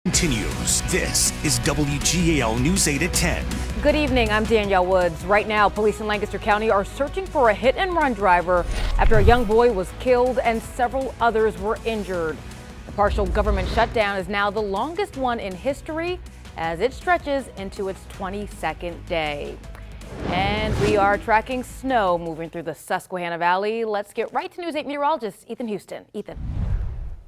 Continues. This is WGAL News 8 at 10. Good evening, I'm Danielle Woods. Right now, police in Lancaster County are searching for a hit-and-run driver after a young boy was killed and several others were injured. The partial government shutdown is now the longest one in history as it stretches into its 22nd day. And we are tracking snow moving through the Susquehanna Valley. Let's get right to News 8 meteorologist Ethan Houston. Ethan.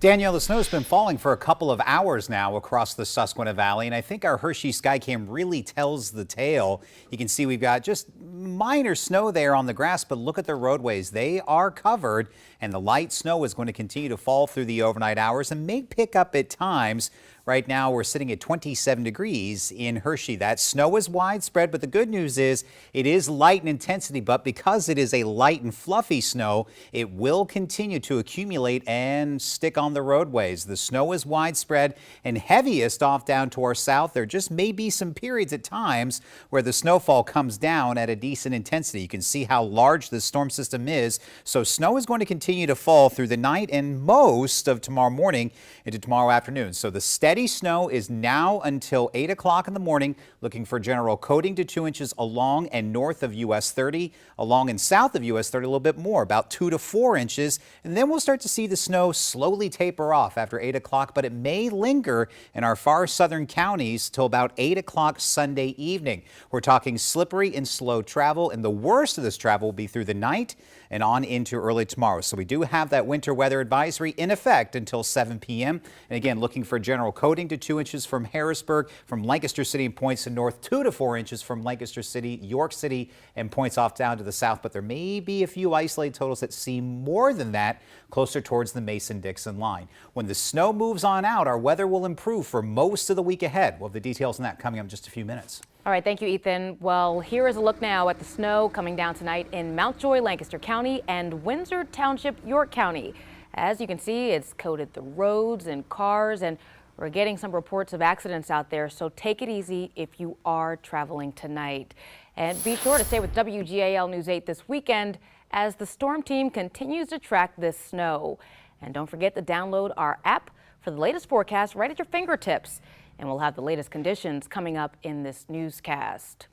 Danielle, the snow's been falling for a couple of hours now across the Susquehanna Valley, and I think our Hershey Skycam really tells the tale. You can see we've got just minor snow there on the grass, but look at the roadways. They are covered, and the light snow is going to continue to fall through the overnight hours and may pick up at times. Right now, we're sitting at 27 degrees in Hershey. That snow is widespread, but the good news is it is light in intensity, but because it is a light and fluffy snow, it will continue to accumulate and stick on the roadways. The snow is widespread and heaviest off down to our south. There just may be some periods at times where the snowfall comes down at a decent intensity. You can see how large this storm system is. So snow is going to continue to fall through the night and most of tomorrow morning into tomorrow afternoon. So the steady snow is now until 8 o'clock in the morning, looking for general coating to 2 inches along and north of US 30, along and south of US 30 a little bit more, about 2 to 4 inches. And then we'll start to see the snow slowly taper off after 8 o'clock, but it may linger in our far southern counties till about 8 o'clock Sunday evening. We're talking slippery and slow travel, and the worst of this travel will be through the night and on into early tomorrow. So we do have that winter weather advisory in effect until 7 p.m. And again, looking for general coating to 2 inches from Harrisburg, from Lancaster City and points to north, 2 to 4 inches from Lancaster City, York City, and points off down to the south. But there may be a few isolated totals that seem more than that closer towards the Mason-Dixon line. When the snow moves on out, our weather will improve for most of the week ahead. We'll have the details on that coming up in just a few minutes. All right, thank you, Ethan. Well, here is a look now at the snow coming down tonight in Mountjoy, Lancaster County, and Windsor Township, York County. As you can see, it's coated the roads and cars, and we're getting some reports of accidents out there, so take it easy if you are traveling tonight. And be sure to stay with WGAL News 8 this weekend as the storm team continues to track this snow. And don't forget to download our app for the latest forecast right at your fingertips. And we'll have the latest conditions coming up in this newscast.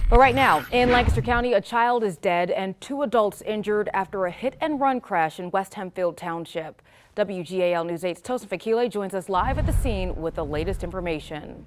But right now, in Lancaster County, a child is dead and 2 adults injured after a hit-and-run crash in West Hempfield Township. WGAL News 8's Tosin Fakile joins us live at the scene with the latest information.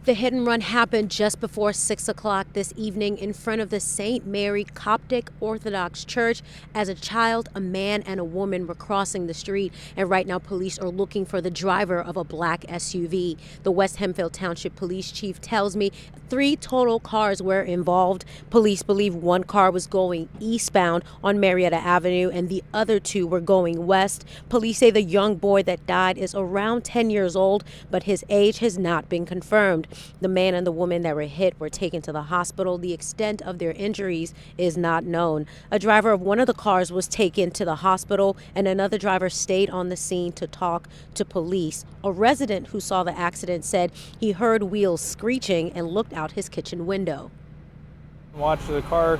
The hit and run happened just before 6 o'clock this evening in front of the St. Mary Coptic Orthodox Church as a child, a man, and a woman were crossing the street. And right now, police are looking for the driver of a black SUV. The West Hempfield Township Police Chief tells me 3 total cars were involved. Police believe 1 car was going eastbound on Marietta Avenue and the other 2 were going west. Police say the young boy that died is around 10 years old, but his age has not been confirmed. The man and the woman that were hit were taken to the hospital. The extent of their injuries is not known. A driver of one of the cars was taken to the hospital, and another driver stayed on the scene to talk to police. A resident who saw the accident said he heard wheels screeching and looked out his kitchen window. Watched the car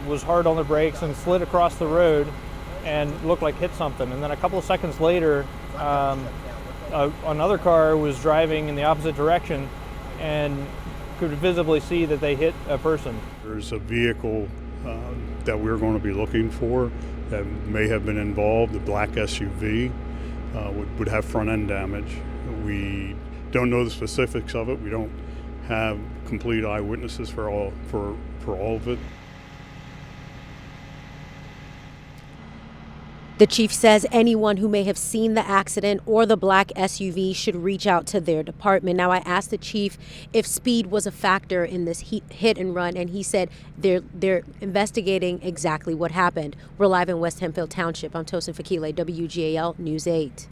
was hard on the brakes and slid across the road and looked like hit something. And then a couple of seconds later, another car was driving in the opposite direction and could visibly see that they hit a person. There's a vehicle that we're going to be looking for that may have been involved. The black SUV would have front end damage. We don't know the specifics of it. We don't have complete eyewitnesses for all of it. The chief says anyone who may have seen the accident or the black SUV should reach out to their department. Now, I asked the chief if speed was a factor in this hit and run, and he said they're investigating exactly what happened. We're live in West Hempfield Township. I'm Tosin Fakile, WGAL News 8.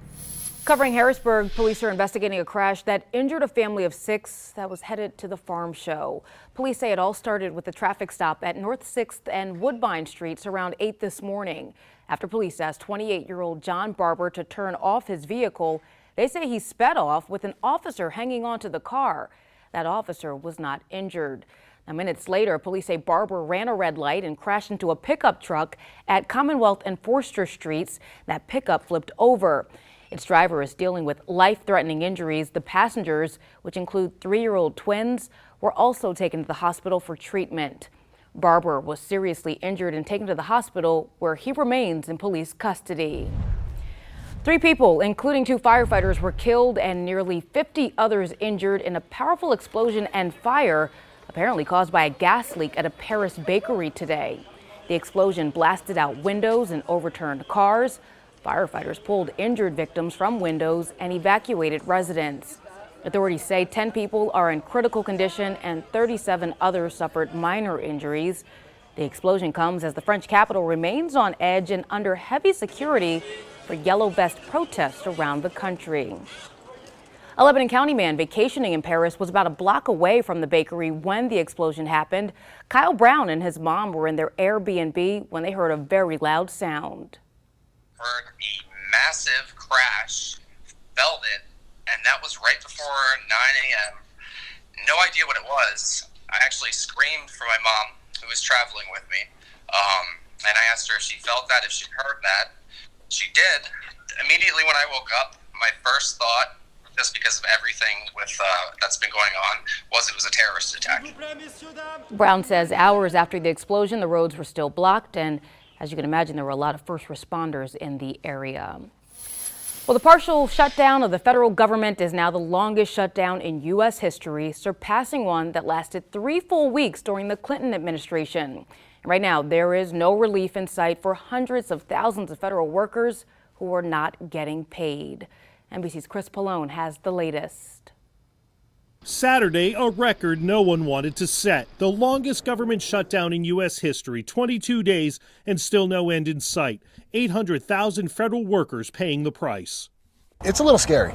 Covering Harrisburg, police are investigating a crash that injured a family of 6 that was headed to the farm show. Police say it all started with a traffic stop at North 6th and Woodbine Streets around 8 this morning. After police asked 28-year-old John Barber to turn off his vehicle, they say he sped off with an officer hanging onto the car. That officer was not injured. Now, minutes later, police say Barber ran a red light and crashed into a pickup truck at Commonwealth and Forster Streets. That pickup flipped over. Its driver is dealing with life-threatening injuries. The passengers, which include 3-year-old twins, were also taken to the hospital for treatment. Barber was seriously injured and taken to the hospital, where he remains in police custody. 3 people, including 2 firefighters, were killed and nearly 50 others injured in a powerful explosion and fire, apparently caused by a gas leak at a Paris bakery today. The explosion blasted out windows and overturned cars. Firefighters pulled injured victims from windows and evacuated residents. Authorities say 10 people are in critical condition and 37 others suffered minor injuries. The explosion comes as the French capital remains on edge and under heavy security for yellow vest protests around the country. A Lebanon County man vacationing in Paris was about a block away from the bakery when the explosion happened. Kyle Brown and his mom were in their Airbnb when they heard a very loud sound. Heard a massive crash, felt it, and that was right before 9 a.m. No idea what it was. I actually screamed for my mom, who was traveling with me, and I asked her if she felt that, if she heard that. She did. Immediately when I woke up, my first thought, just because of everything with that's been going on, was it was a terrorist attack. Brown says hours after the explosion, the roads were still blocked, and as you can imagine, there were a lot of first responders in the area. Well, the partial shutdown of the federal government is now the longest shutdown in U.S. history, surpassing one that lasted 3 full weeks during the Clinton administration. Right now, there is no relief in sight for hundreds of thousands of federal workers who are not getting paid. NBC's Chris Pallone has the latest. Saturday, a record no one wanted to set. The longest government shutdown in U.S. history, 22 days, and still no end in sight. 800,000 federal workers paying the price. It's a little scary.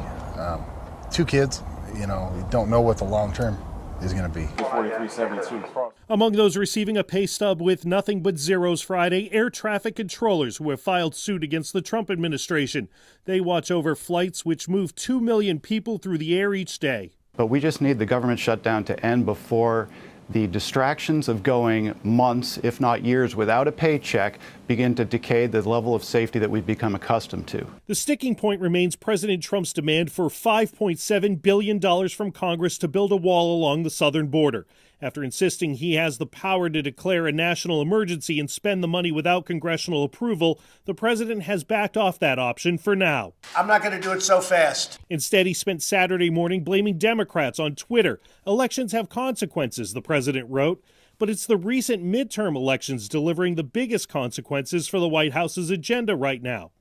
2 kids, you don't know what the long term is going to be. Among those receiving a pay stub with nothing but zeros Friday, air traffic controllers who have filed suit against the Trump administration. They watch over flights which move 2 million people through the air each day. But we just need the government shutdown to end before the distractions of going months, if not years, without a paycheck begin to decay the level of safety that we've become accustomed to. The sticking point remains President Trump's demand for $5.7 billion from Congress to build a wall along the southern border. After insisting he has the power to declare a national emergency and spend the money without congressional approval, the president has backed off that option for now. I'm not going to do it so fast. Instead, he spent Saturday morning blaming Democrats on Twitter. Elections have consequences, the president wrote. But it's the recent midterm elections delivering the biggest consequences for the White House's agenda right now.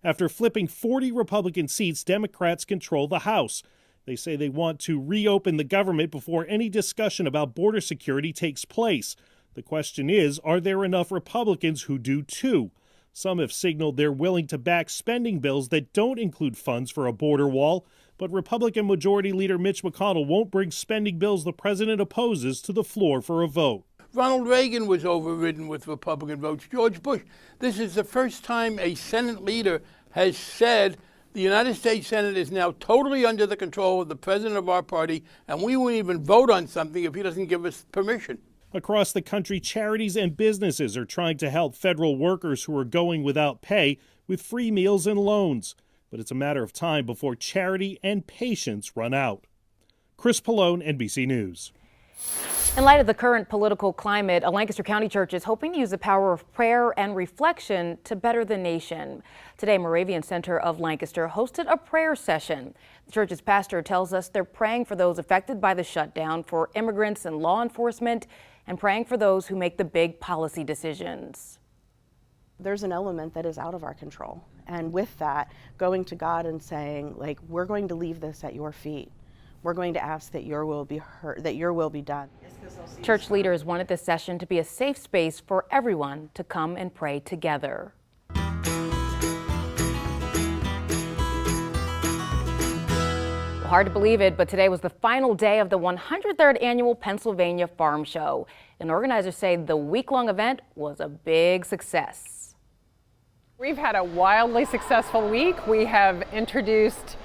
After flipping 40 Republican seats, Democrats control the House. They say they want to reopen the government before any discussion about border security takes place. The question is, are there enough Republicans who do too? Some have signaled they're willing to back spending bills that don't include funds for a border wall, but Republican Majority Leader Mitch McConnell won't bring spending bills the president opposes to the floor for a vote. Ronald Reagan was overridden with Republican votes. George Bush. This is the first time a Senate leader has said the United States Senate is now totally under the control of the president of our party, and we won't even vote on something if he doesn't give us permission. Across the country, charities and businesses are trying to help federal workers who are going without pay with free meals and loans. But it's a matter of time before charity and patience run out. Chris Pallone, NBC News. In light of the current political climate, a Lancaster County church is hoping to use the power of prayer and reflection to better the nation. Today, Moravian Center of Lancaster hosted a prayer session. The church's pastor tells us they're praying for those affected by the shutdown, for immigrants and law enforcement, and praying for those who make the big policy decisions. There's an element that is out of our control. And with that, going to God and saying, we're going to leave this at your feet. We're going to ask that your will be heard, that your will be done. Church leaders wanted this session to be a safe space for everyone to come and pray together. Hard to believe it, but today was the final day of the 103rd Annual Pennsylvania Farm Show. And organizers say the week-long event was a big success. We've had a wildly successful week. We have introduced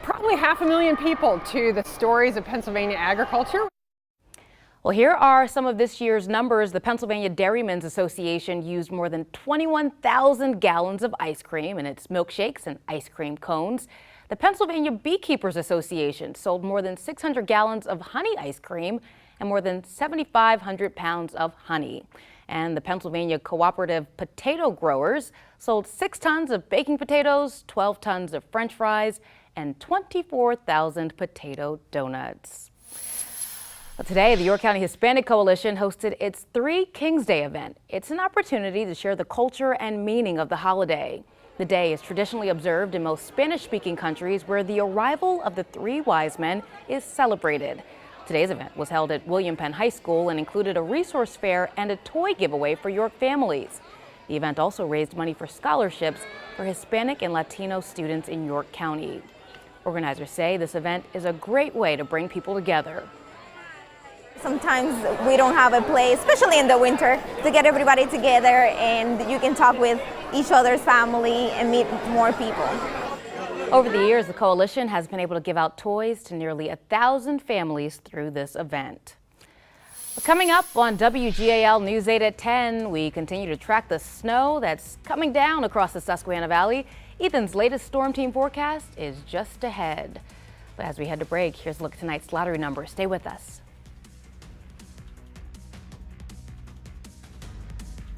probably 500,000 people to the stories of Pennsylvania agriculture. Well, here are some of this year's numbers. The Pennsylvania Dairymen's Association used more than 21,000 gallons of ice cream in its milkshakes and ice cream cones. The Pennsylvania Beekeepers Association sold more than 600 gallons of honey ice cream and more than 7,500 pounds of honey. And the Pennsylvania Cooperative Potato Growers sold 6 tons of baking potatoes, 12 tons of French fries, and 24,000 potato donuts. Well, today, the York County Hispanic Coalition hosted its Three Kings Day event. It's an opportunity to share the culture and meaning of the holiday. The day is traditionally observed in most Spanish-speaking countries where the arrival of the three wise men is celebrated. Today's event was held at William Penn High School and included a resource fair and a toy giveaway for York families. The event also raised money for scholarships for Hispanic and Latino students in York County. Organizers say this event is a great way to bring people together. Sometimes we don't have a place, especially in the winter, to get everybody together and you can talk with each other's family and meet more people. Over the years, the coalition has been able to give out toys to nearly 1,000 families through this event. Coming up on WGAL News 8 at 10, we continue to track the snow that's coming down across the Susquehanna Valley. Ethan's latest storm team forecast is just ahead. But as we head to break, here's a look at tonight's lottery numbers. Stay with us.